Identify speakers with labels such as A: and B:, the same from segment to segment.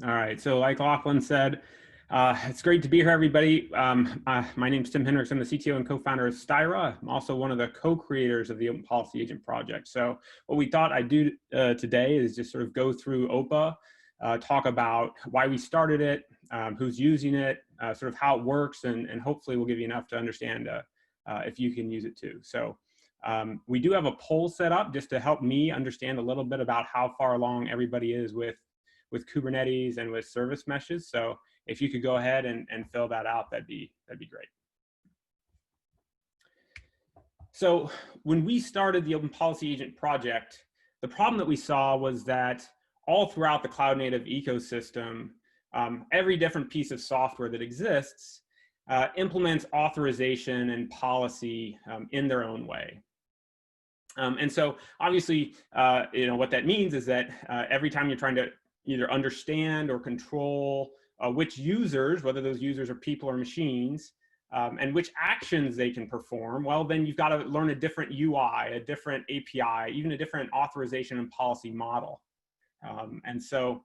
A: All right, so like Lachlan said, it's great to be here, everybody. My name is Tim Hinrichs. I'm the CTO and co-founder of Styra. I'm also one of the co-creators of the Open Policy Agent project. So what we thought I'd do today is just sort of go through OPA, talk about why we started it, who's using it, sort of how it works, and hopefully we'll give you enough to understand if you can use it too. So we do have a poll set up just to help me understand a little bit about how far along everybody is with Kubernetes and with service meshes. So if you could go ahead and fill that out, that'd be great. So when we started the Open Policy Agent project, the problem that we saw was that all throughout the cloud native ecosystem, every different piece of software that exists implements authorization and policy in their own way. And so obviously, what that means is that every time you're trying to either understand or control which users, whether those users are people or machines, and which actions they can perform, well, then you've got to learn a different UI, a different API, even a different authorization and policy model. And so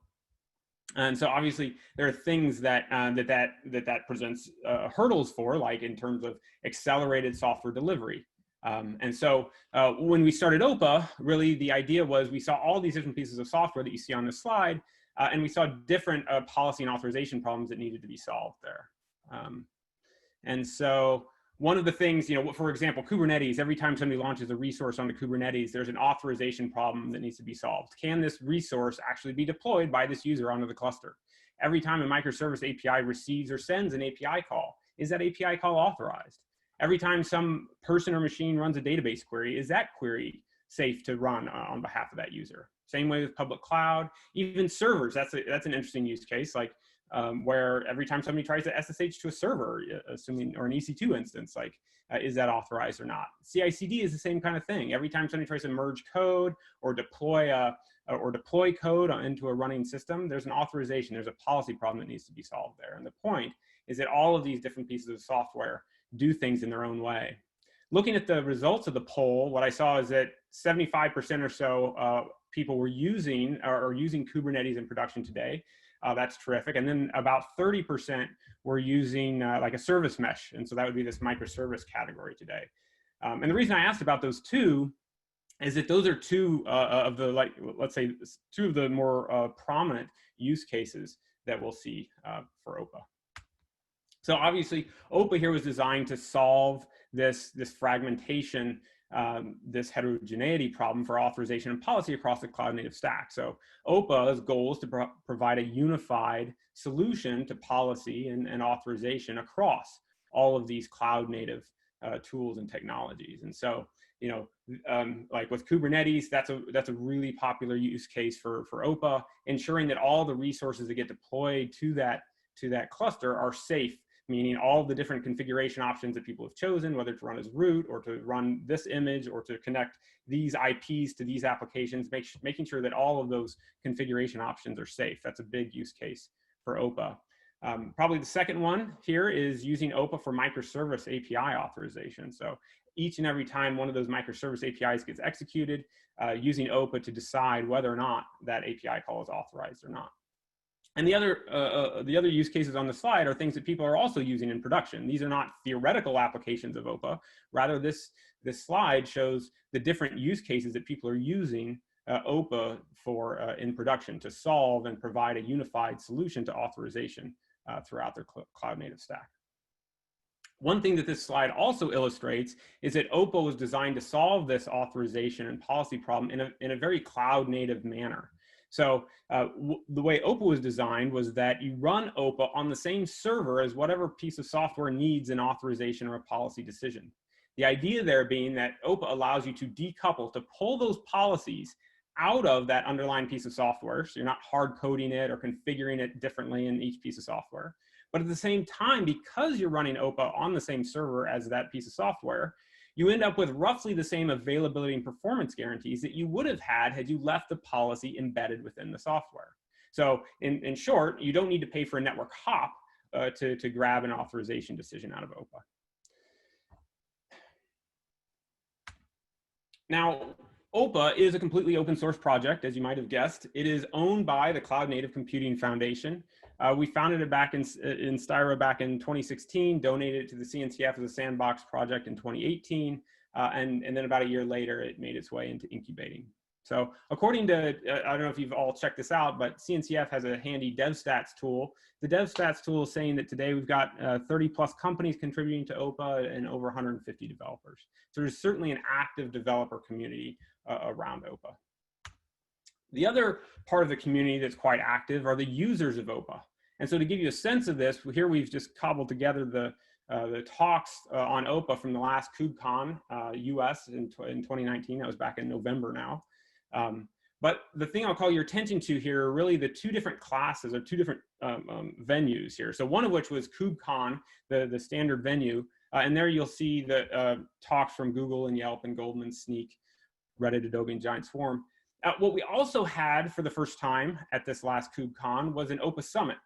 A: obviously there are things that that presents hurdles for, like in terms of accelerated software delivery. And so when we started OPA, really the idea was we saw all these different pieces of software that you see on this slide, and we saw different policy and authorization problems that needed to be solved there. And so one of the things, for example, Kubernetes, every time somebody launches a resource onto Kubernetes, there's an authorization problem that needs to be solved. Can this resource actually be deployed by this user onto the cluster? Every time a microservice API receives or sends an API call, is that API call authorized? Every time some person or machine runs a database query, is that query safe to run on behalf of that user? Same way with public cloud, even servers. That's an interesting use case, like where every time somebody tries to SSH to a server, assuming, or an EC2 instance, like is that authorized or not? CI/CD is the same kind of thing. Every time somebody tries to merge code or deploy code into a running system, there's an authorization, there's a policy problem that needs to be solved there. And the point is that all of these different pieces of software do things in their own way. Looking at the results of the poll, what I saw is that 75% or so people were using Kubernetes in production today. That's terrific. And then about 30% were using like a service mesh. And so that would be this microservice category today. And the reason I asked about those two is that those are two of the, let's say, two of the more prominent use cases that we'll see for OPA. So obviously, OPA here was designed to solve this fragmentation, this heterogeneity problem for authorization and policy across the cloud native stack. So OPA's goal is to provide a unified solution to policy and authorization across all of these cloud native tools and technologies. And so, like with Kubernetes, that's a really popular use case for OPA, ensuring that all the resources that get deployed to that cluster are safe, meaning all the different configuration options that people have chosen, whether to run as root or to run this image or to connect these IPs to these applications, making sure that all of those configuration options are safe. That's a big use case for OPA. Probably the second one here is using OPA for microservice API authorization. So each and every time one of those microservice APIs gets executed, using OPA to decide whether or not that API call is authorized or not. And the other use cases on the slide are things that people are also using in production. These are not theoretical applications of OPA. Rather, this slide shows the different use cases that people are using OPA for in production to solve and provide a unified solution to authorization throughout their cloud native stack. One thing that this slide also illustrates is that OPA was designed to solve this authorization and policy problem in a very cloud native manner. So the way OPA was designed was that you run OPA on the same server as whatever piece of software needs an authorization or a policy decision. The idea there being that OPA allows you to decouple, to pull those policies out of that underlying piece of software, so you're not hard coding it or configuring it differently in each piece of software. But at the same time, because you're running OPA on the same server as that piece of software, you end up with roughly the same availability and performance guarantees that you would have had you left the policy embedded within the software. So in short, you don't need to pay for a network hop to grab an authorization decision out of OPA. Now, OPA is a completely open source project, as you might have guessed. It is owned by the Cloud Native Computing Foundation. We founded it back in Styra back in 2016, donated it to the CNCF as a sandbox project in 2018, and then about a year later, it made its way into incubating. So according to, I don't know if you've all checked this out, but CNCF has a handy DevStats tool. The DevStats tool is saying that today we've got 30 plus companies contributing to OPA and over 150 developers. So there's certainly an active developer community around OPA. The other part of the community that's quite active are the users of OPA. And so to give you a sense of this, here we've just cobbled together the talks on OPA from the last Kubecon US in 2019. That was back in November now. But the thing I'll call your attention to here are really the two different classes or two different venues here. So one of which was Kubecon, the standard venue. And there you'll see the talks from Google and Yelp and Goldman, Sneak, Reddit, Adobe, and Giant Swarm. What we also had for the first time at this last Kubecon was an OPA Summit.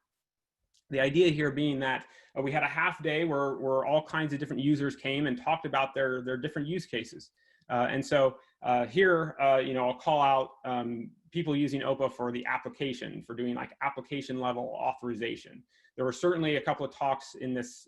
A: The idea here being that we had a half day where all kinds of different users came and talked about their different use cases. And so here, I'll call out people using OPA for the application, for doing like application level authorization. There were certainly a couple of talks in this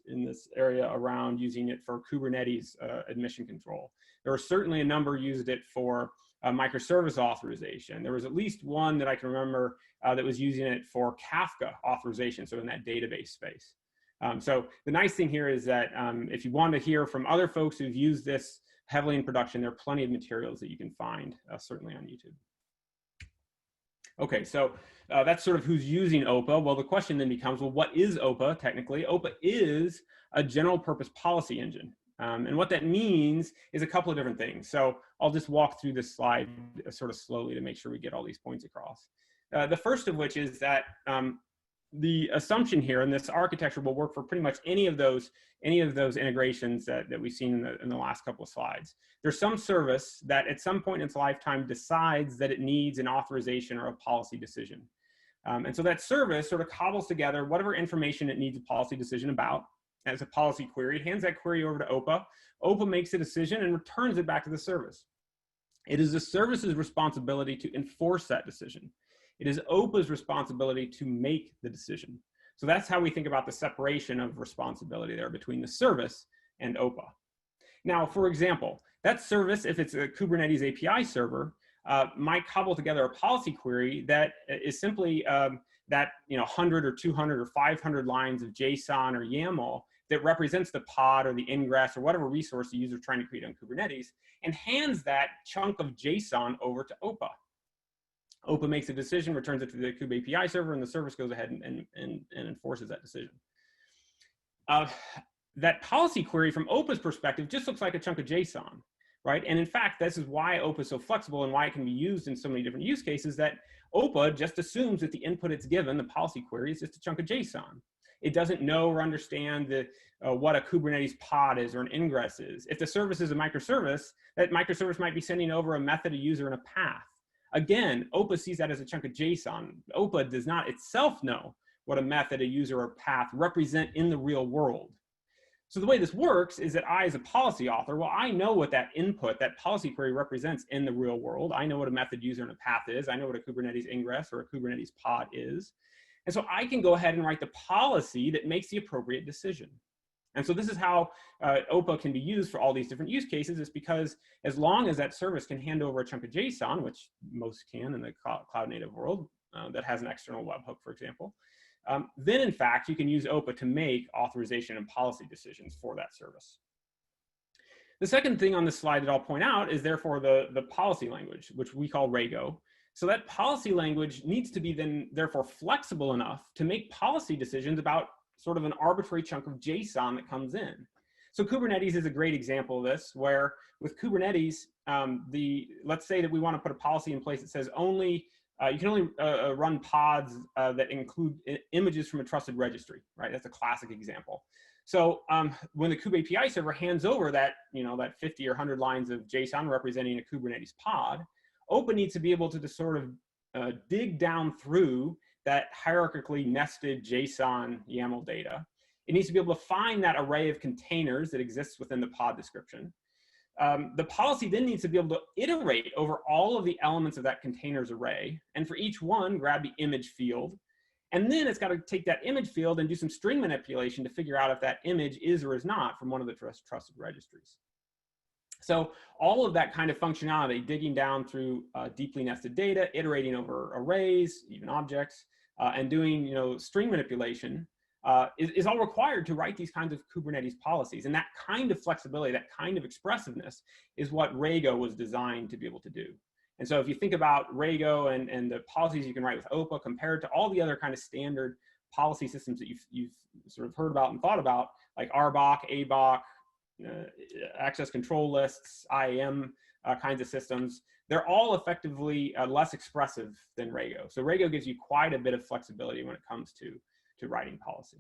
A: area around using it for Kubernetes admission control. There were certainly a number used it for microservice authorization. There was at least one that I can remember that was using it for Kafka authorization, so in that database space. So the nice thing here is that if you want to hear from other folks who've used this heavily in production, there are plenty of materials that you can find, certainly on YouTube. Okay, so that's sort of who's using OPA. Well, the question then becomes, well, what is OPA technically? OPA is a general purpose policy engine. And what that means is a couple of different things. So I'll just walk through this slide sort of slowly to make sure we get all these points across. The first of which is that the assumption here, and this architecture will work for pretty much any of those integrations that we've seen in the last couple of slides. There's some service that at some point in its lifetime decides that it needs an authorization or a policy decision. And so that service sort of cobbles together whatever information it needs a policy decision about as a policy query. It hands that query over to OPA. OPA makes a decision and returns it back to the service. It is the service's responsibility to enforce that decision. It is OPA's responsibility to make the decision. So that's how we think about the separation of responsibility there between the service and OPA. Now, for example, that service, if it's a Kubernetes API server, might cobble together a policy query that is simply that 100 or 200 or 500 lines of JSON or YAML that represents the pod or the ingress or whatever resource the user is trying to create on Kubernetes, and hands that chunk of JSON over to OPA. OPA makes a decision, returns it to the Kube API server, and the service goes ahead and enforces that decision. That policy query from OPA's perspective just looks like a chunk of JSON, right? And in fact, this is why OPA is so flexible and why it can be used in so many different use cases, that OPA just assumes that the input it's given, the policy query, is just a chunk of JSON. It doesn't know or understand what a Kubernetes pod is or an ingress is. If the service is a microservice, that microservice might be sending over a method, a user, and a path. Again, OPA sees that as a chunk of JSON. OPA does not itself know what a method, a user, or path represent in the real world. So the way this works is that I, as a policy author, well, I know what that input, that policy query represents in the real world. I know what a method, user, and a path is. I know what a Kubernetes ingress or a Kubernetes pod is. And so I can go ahead and write the policy that makes the appropriate decision. And so this is how OPA can be used for all these different use cases, is because as long as that service can hand over a chunk of JSON, which most can in the cloud native world that has an external webhook, for example, then in fact, you can use OPA to make authorization and policy decisions for that service. The second thing on this slide that I'll point out is therefore the policy language, which we call Rego. So that policy language needs to be then therefore flexible enough to make policy decisions about sort of an arbitrary chunk of JSON that comes in. So Kubernetes is a great example of this, where with Kubernetes, let's say that we want to put a policy in place that says you can only run pods that include images from a trusted registry, right? That's a classic example. So when the Kube API server hands over that, that 50 or 100 lines of JSON representing a Kubernetes pod, OPA needs to be able to just sort of dig down through that hierarchically nested JSON YAML data. It needs to be able to find that array of containers that exists within the pod description. the policy then needs to be able to iterate over all of the elements of that container's array, and for each one, grab the image field. And then it's got to take that image field and do some string manipulation to figure out if that image is or is not from one of the trusted registries. So all of that kind of functionality, digging down through deeply nested data, iterating over arrays, even objects, and doing string manipulation is all required to write these kinds of Kubernetes policies. And that kind of flexibility, that kind of expressiveness is what Rego was designed to be able to do. And so if you think about Rego and the policies you can write with OPA compared to all the other kind of standard policy systems that you've sort of heard about and thought about, like RBOC, ABOC, access control lists, IAM kinds of systems, they're all effectively less expressive than Rego. So Rego gives you quite a bit of flexibility when it comes to writing policy.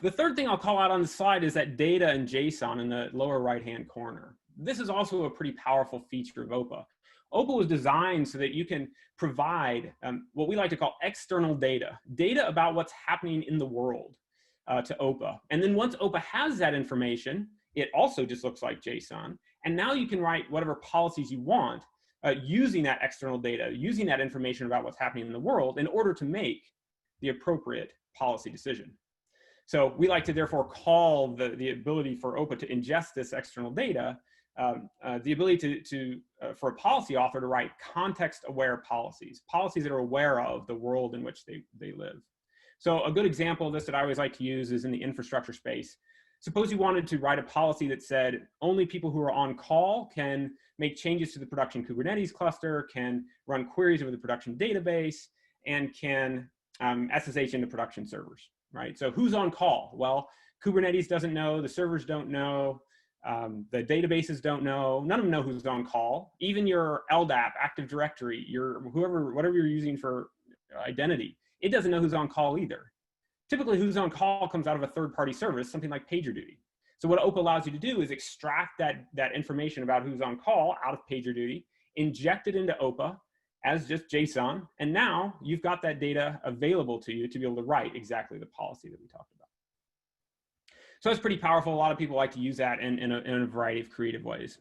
A: The third thing I'll call out on the slide is that data in JSON in the lower right-hand corner. This is also a pretty powerful feature of OPA. OPA was designed so that you can provide what we like to call external data, data about what's happening in the world to OPA. And then once OPA has that information, it also just looks like JSON. And now you can write whatever policies you want using that external data, using that information about what's happening in the world in order to make the appropriate policy decision. So we like to therefore call the ability for OPA to ingest this external data the ability for a policy author to write context-aware policies, policies that are aware of the world in which they live. So a good example of this that I always like to use is in the infrastructure space. Suppose you wanted to write a policy that said only people who are on call can make changes to the production Kubernetes cluster, can run queries over the production database, and can SSH into production servers, right? So who's on call? Well, Kubernetes doesn't know, the servers don't know, the databases don't know, none of them know who's on call. Even your LDAP, Active Directory, whatever you're using for identity, it doesn't know who's on call either. Typically, who's on call comes out of a third-party service, something like PagerDuty. So what OPA allows you to do is extract that information about who's on call out of PagerDuty, inject it into OPA as just JSON, and now you've got that data available to you to be able to write exactly the policy that we talked about. So it's pretty powerful. A lot of people like to use that in a variety of creative ways.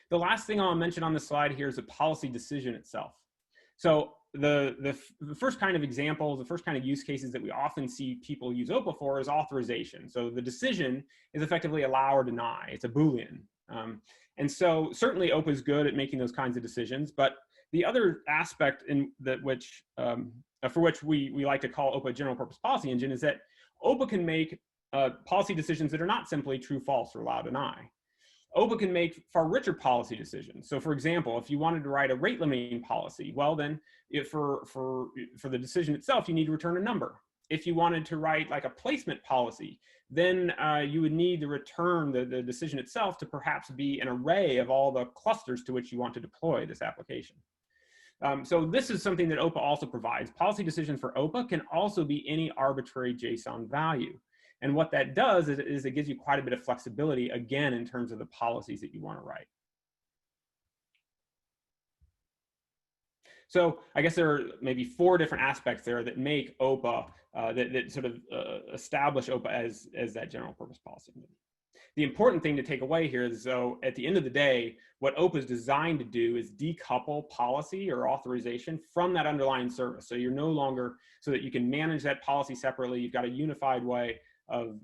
A: The last thing I'll mention on the slide here is the policy decision itself. So the first kind of example, the first kind of use cases that we often see people use OPA for is authorization. So the decision is effectively allow or deny. It's a Boolean. And so certainly OPA is good at making those kinds of decisions, but the other aspect for which we like to call OPA a general purpose policy engine is that OPA can make policy decisions that are not simply true, false, or allow, deny. OPA can make far richer policy decisions. So for example, if you wanted to write a rate limiting policy, well then for the decision itself, you need to return a number. If you wanted to write like a placement policy, then you would need to return the decision itself to perhaps be an array of all the clusters to which you want to deploy this application. So this is something that OPA also provides. Policy decisions for OPA can also be any arbitrary JSON value. And what that does is it gives you quite a bit of flexibility, again, in terms of the policies that you want to write. So I guess there are maybe 4 different aspects there that make OPA, that sort of establish OPA as that general purpose policy. The important thing to take away here is, so at the end of the day, what OPA is designed to do is decouple policy or authorization from that underlying service. So you're no longer, so that you can manage that policy separately, you've got a unified way of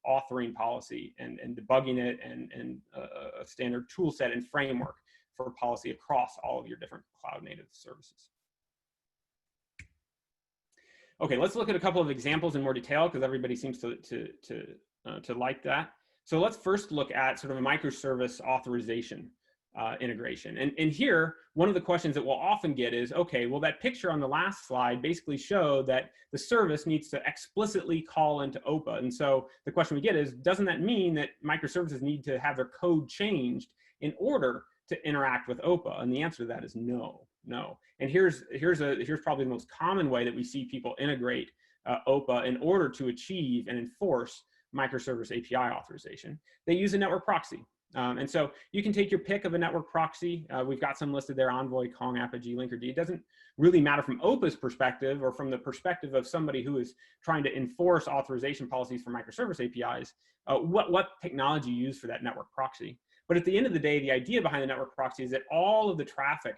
A: authoring policy and debugging it and a standard tool set and framework for policy across all of your different cloud native services. Okay, let's look at a couple of examples in more detail because everybody seems to like that. So let's first look at sort of a microservice authorization integration. And here, one of the questions that we'll often get is, okay, well, that picture on the last slide basically showed that the service needs to explicitly call into OPA. And so the question we get is, doesn't that mean that microservices need to have their code changed in order to interact with OPA? And the answer to that is no. And here's probably the most common way that we see people integrate OPA in order to achieve and enforce microservice API authorization. They use a network proxy. And so you can take your pick of a network proxy. We've got some listed there: Envoy, Kong, Apogee, Linkerd. It doesn't really matter from OPA's perspective, or from the perspective of somebody who is trying to enforce authorization policies for microservice APIs, what technology you use for that network proxy. But at the end of the day, the idea behind the network proxy is that all of the traffic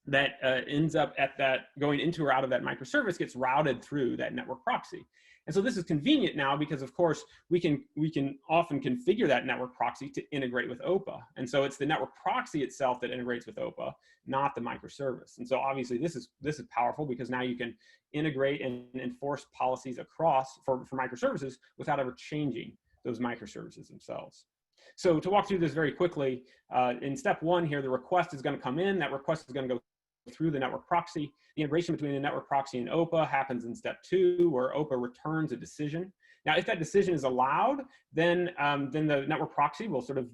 A: that ends up at that going into or out of that microservice gets routed through that network proxy. And so this is convenient now because, of course, we can often configure that network proxy to integrate with OPA. And so it's the network proxy itself that integrates with OPA, not the microservice. And so obviously this is powerful because now you can integrate and enforce policies across for microservices without ever changing those microservices themselves. So to walk through this very quickly, in step one here, the request is going to come in. That request is going to go through the network proxy. The integration between the network proxy and OPA happens in step two, where OPA returns a decision. Now, if that decision is allowed, then the network proxy will sort of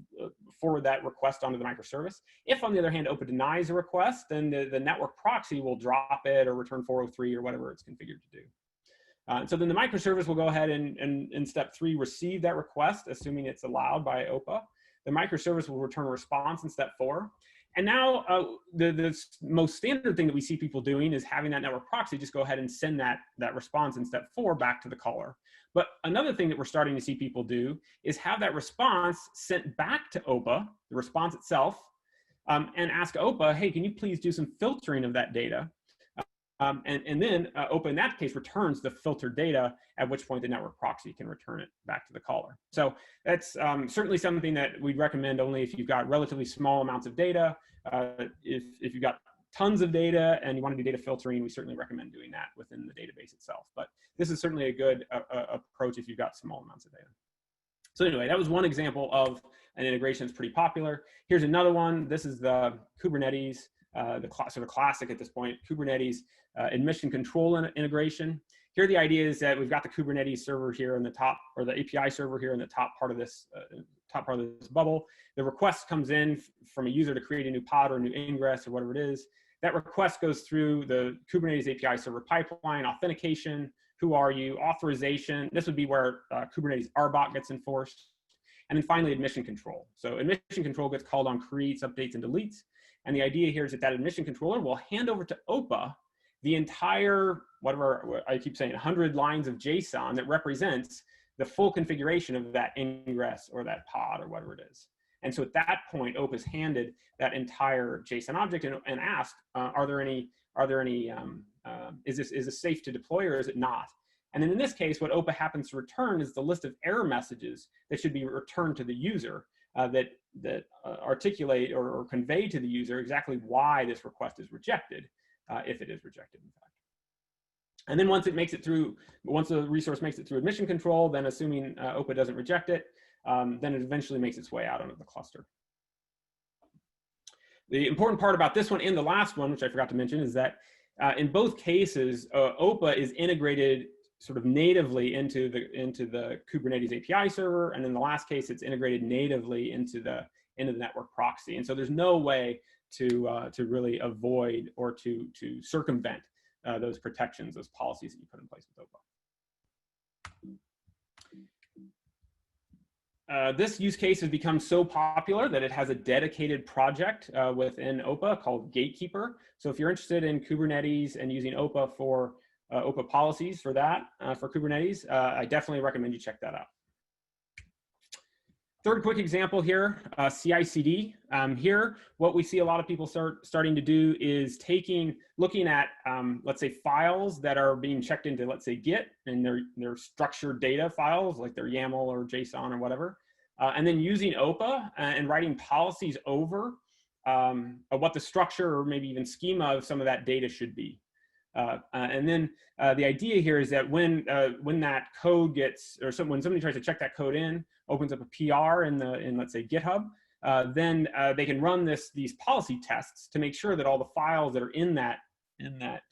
A: forward that request onto the microservice. If, on the other hand, OPA denies a request, then the network proxy will drop it or return 403 or whatever it's configured to do. So then the microservice will go ahead and in step three receive that request, assuming it's allowed by OPA. The microservice will return a response in step four. And now the most standard thing that we see people doing is having that network proxy just go ahead and send that response in step four back to the caller. But another thing that we're starting to see people do is have that response sent back to OPA, the response itself, and ask OPA, hey, can you please do some filtering of that data? And then OPA in that case returns the filtered data, at which point the network proxy can return it back to the caller. So that's certainly something that we'd recommend only if you've got relatively small amounts of data. If you've got tons of data and you want to do data filtering, we certainly recommend doing that within the database itself. But this is certainly a good approach if you've got small amounts of data. So anyway, that was one example of an integration that's pretty popular. Here's another one. This is the Kubernetes, sort of classic at this point, Kubernetes admission control integration. Here the idea is that we've got the Kubernetes server here in the top, or the API server here in the top part of this bubble. The request comes in from a user to create a new pod or a new ingress or whatever it is. That request goes through the Kubernetes API server pipeline, authentication, who are you, authorization. This would be where Kubernetes RBOC gets enforced. And then finally, admission control. So admission control gets called on creates, updates, and deletes. And the idea here is that admission controller will hand over to OPA the entire, whatever I keep saying, 100 lines of JSON that represents the full configuration of that ingress or that pod or whatever it is. And so at that point, OPA is handed that entire JSON object and asked, is this safe to deploy or is it not? And then in this case, what OPA happens to return is the list of error messages that should be returned to the user that articulate or convey to the user exactly why this request is rejected, if it is rejected, in fact. And then once the resource makes it through admission control, then assuming OPA doesn't reject it, then it eventually makes its way out onto the cluster. The important part about this one and the last one, which I forgot to mention, is that in both cases, OPA is integrated sort of natively into the Kubernetes API server, and in the last case, it's integrated natively into the network proxy. And so there's no way to really avoid or to circumvent those protections, those policies that you put in place with OPA. This use case has become so popular that it has a dedicated project within OPA called Gatekeeper. So if you're interested in Kubernetes and using OPA for OPA policies for that, for Kubernetes, I definitely recommend you check that out. Third quick example here, CI/CD. Here, what we see a lot of people starting to do is looking at, let's say, files that are being checked into, let's say, Git, and they're structured data files, like their YAML or JSON or whatever, and then using OPA and writing policies over what the structure or maybe even schema of some of that data should be. And then the idea here is that when that code gets, when somebody tries to check that code in, opens up a PR in let's say GitHub, then they can run these policy tests to make sure that all the files that are in that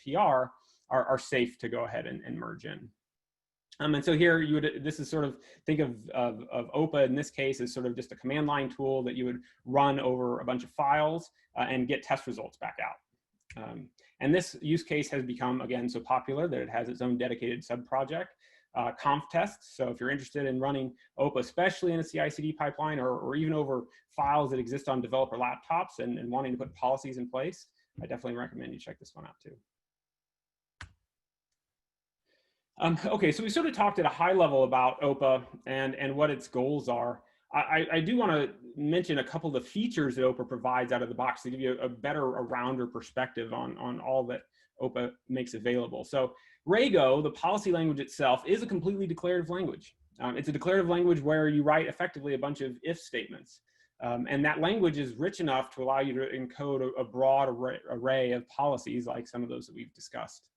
A: PR are safe to go ahead and merge in. And so here this is sort of, think of OPA in this case as sort of just a command line tool that you would run over a bunch of files and get test results back out. And this use case has become, again, so popular that it has its own dedicated sub-project, conf tests. So if you're interested in running OPA, especially in a CI/CD pipeline or even over files that exist on developer laptops and wanting to put policies in place, I definitely recommend you check this one out too. Okay, so we sort of talked at a high level about OPA and what its goals are. I do want to mention a couple of the features that OPA provides out of the box to give you a better, a rounder perspective on all that OPA makes available. So Rego, the policy language itself, is a completely declarative language. It's a declarative language where you write effectively a bunch of if statements. And that language is rich enough to allow you to encode a broad array of policies like some of those that we've discussed.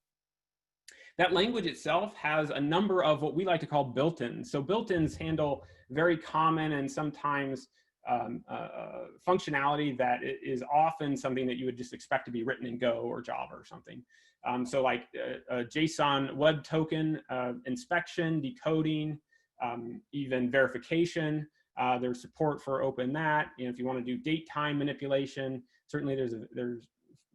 A: That language itself has a number of what we like to call built-ins. So built-ins handle very common and sometimes functionality that is often something that you would just expect to be written in Go or Java or something. So like a JSON web token inspection, decoding, even verification. There's support for open that. You know, if you want to do date time manipulation, certainly there's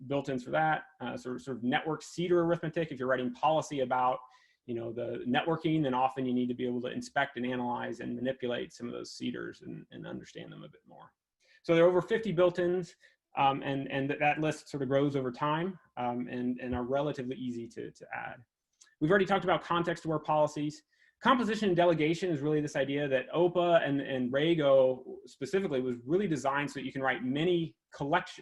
A: built-ins for that. Sort of network seeder arithmetic. If you're writing policy about, you know, the networking, then often you need to be able to inspect and analyze and manipulate some of those seeders and understand them a bit more. So there are over 50 built-ins, and that list sort of grows over time and are relatively easy to add. We've already talked about context-aware policies. Composition and delegation is really this idea that OPA and Rego specifically was really designed so that you can write many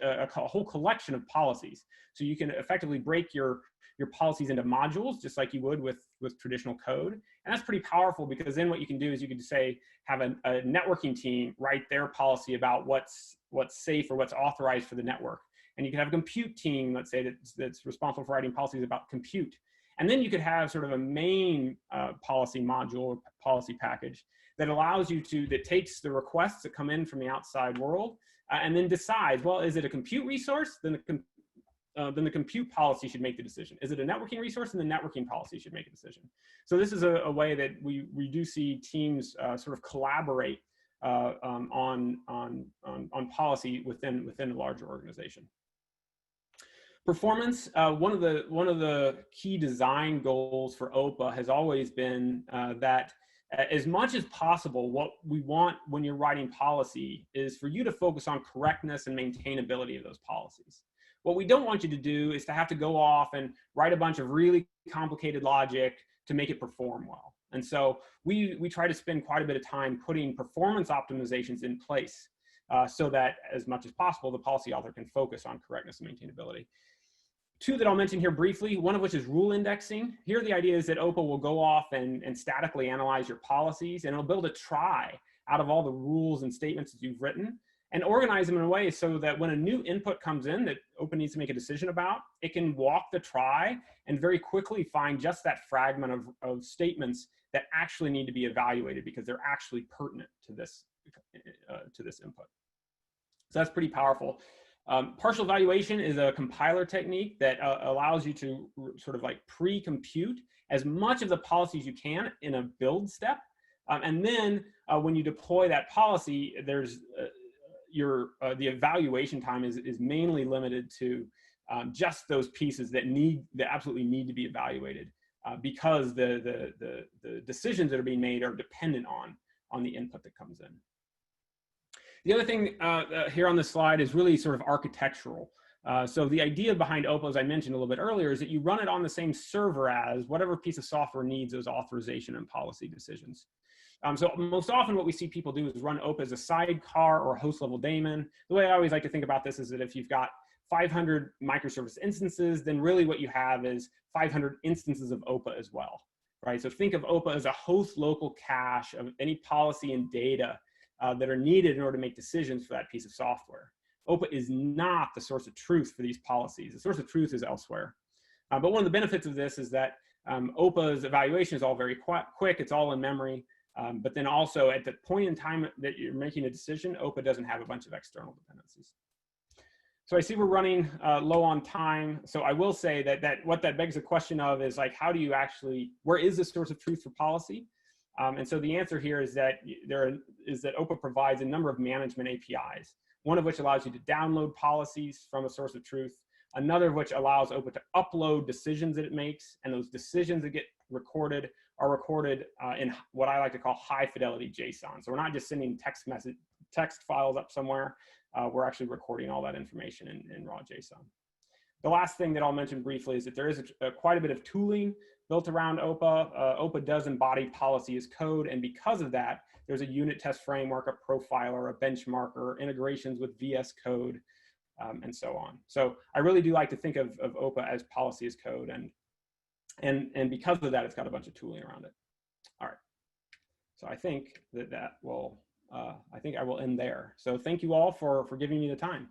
A: a whole collection of policies. So you can effectively break your policies into modules, just like you would with traditional code. And that's pretty powerful because then what you can do is you can say, have a networking team write their policy about what's safe or what's authorized for the network. And you can have a compute team, let's say, that's responsible for writing policies about compute. And then you could have sort of a main policy module or policy package that allows you that takes the requests that come in from the outside world and then decides, well, is it a compute resource? Then the compute policy should make the decision. Is it a networking resource? And the networking policy should make a decision. So this is a way that we do see teams sort of collaborate on policy within a larger organization. Performance, one of the key design goals for OPA has always been that as much as possible, what we want when you're writing policy is for you to focus on correctness and maintainability of those policies. What we don't want you to do is to have to go off and write a bunch of really complicated logic to make it perform well. And so we try to spend quite a bit of time putting performance optimizations in place so that as much as possible, the policy author can focus on correctness and maintainability. Two that I'll mention here briefly, one of which is rule indexing. Here the idea is that OPA will go off and statically analyze your policies, and it'll build a trie out of all the rules and statements that you've written and organize them in a way so that when a new input comes in that OPA needs to make a decision about, it can walk the trie and very quickly find just that fragment of statements that actually need to be evaluated because they're actually pertinent to this input. So that's pretty powerful. Partial evaluation is a compiler technique that allows you to sort of like pre-compute as much of the policies you can in a build step. And then when you deploy that policy, there's the evaluation time is mainly limited to just those pieces that absolutely need to be evaluated because the decisions that are being made are dependent on the input that comes in. The other thing here on this slide is really sort of architectural. So the idea behind OPA, as I mentioned a little bit earlier, is that you run it on the same server as whatever piece of software needs those authorization and policy decisions. So most often what we see people do is run OPA as a sidecar or a host level daemon. The way I always like to think about this is that if you've got 500 microservice instances, then really what you have is 500 instances of OPA as well, right? So think of OPA as a host local cache of any policy and data that are needed in order to make decisions for that piece of software. OPA is not the source of truth for these policies. The source of truth is elsewhere. But one of the benefits of this is that OPA's evaluation is all very quick. It's all in memory. But then also at the point in time that you're making a decision, OPA doesn't have a bunch of external dependencies. So I see we're running low on time. So I will say that what that begs the question of is like, how do you actually, where is the source of truth for policy? And so the answer here is that OPA provides a number of management APIs, one of which allows you to download policies from a source of truth, another of which allows OPA to upload decisions that it makes, and those decisions that get recorded are recorded in what I like to call high fidelity JSON. So we're not just sending text files up somewhere, we're actually recording all that information in raw JSON. The last thing that I'll mention briefly is that there is quite a bit of tooling built around OPA. OPA does embody policy as code, and because of that, there's a unit test framework, a profiler, a benchmarker, integrations with VS Code, and so on. So I really do like to think of OPA as policy as code, and because of that, it's got a bunch of tooling around it. All right. So I think that will, I think I will end there. So thank you all for giving me the time.